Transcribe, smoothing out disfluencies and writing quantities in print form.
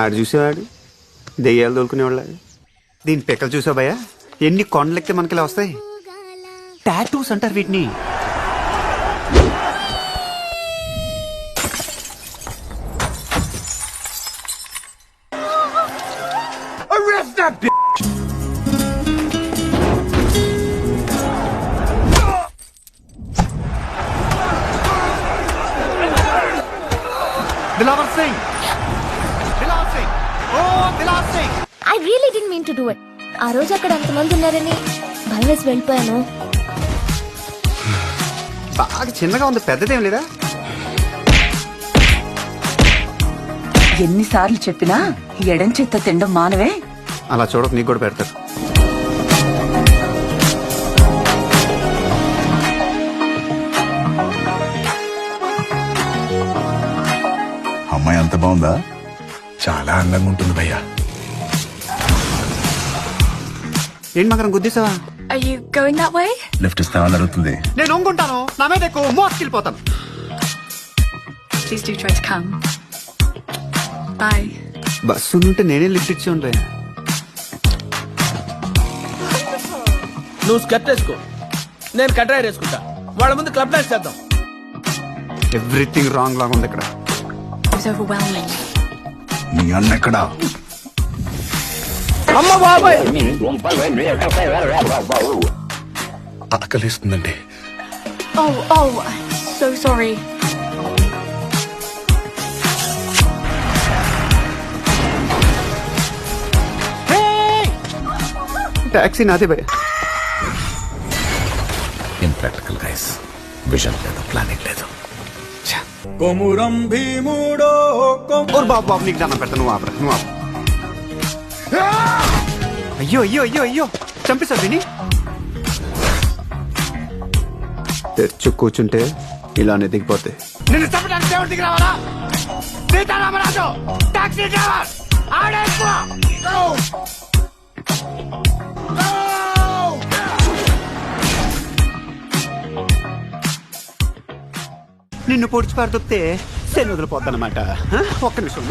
ఆడు చూసేవాడు దెయ్యాలు తోలుకునేవాళ్ళ. దీని పిక్కలు చూసావు భయ్యా, ఎన్ని కొండలెక్కితే మనకి ఇలా వస్తాయి. టాటూస్ అంటారు వీటిని. Dilawar Singh! Dilawar Singh! Oh, Dilawar Singh! I really didn't mean to do it. ఆ రోజు అక్కడ అంతమంది ఉన్నారని భయం వేసి వెళ్ళిపోయాను. బాగా చిన్నగా ఉంది, పెద్దదేం లేదా? ఎన్నిసార్లు చెప్పినా ఎడం చేత్తో తినడం మానవే. అలా చూడక నీకు కూడా పెడతారు. అమ్మాయి అంత బాగుందా? చాలా అందంగా ఉంటుంది భయ్యా. ఏంటి మకరం గుద్దేసావా? Are you going that way? Lift ఇస్తామని అడుగుతుంది. నేను ఒంగుంటాను, నా మీద ఎక్కువ మోసుకెళ్ళిపోతాను. Please do try to come. Bye. Bus ఉంటే నేనే లిఫ్ట్ ఇచ్చి ఉంటాయి. నువ్వు స్కెప్ వేసుకో, నేను కట్రాయర్ వేసుకుంటా. వాళ్ళ ముందు క్లబ్ డాన్స్ చేద్దాం. ఎవ్రీథింగ్ రాంగ్ లాగా ఉంది ఇక్కడ. It was overwhelming. నీ అన్న ఎక్కడా? అమ్మ బాబాయ్, ఆకలిస్తుందండి. Oh, I'm so sorry. Taxi నాదే భయ్యా. ఇంప్రాక్టికల్ గైస్, విజన్ లేదు, ప్లానింగ్ లేదు. కొమురం భీముడో ఓ బాబు బాబు, నీకు దండం పెడతా, నువ్వు ఆపరా, నువ్వు ఆపు. అయ్యో అయ్యో అయ్యో అయ్యో, చంపేశావు విని. తెచ్చు కూర్చుంటే ఇలానే దిగిపోతే. నిన్ను చంపడానికి దేవుడు దిగి రావాలా? సీతారామరాజు టాక్సీ డ్రైవర్ ఆడేసుకో. నిన్ను పొడిచి పారుతుంటే శని వదిలిపోద్దనమాట. ఒక్క నిమిషం.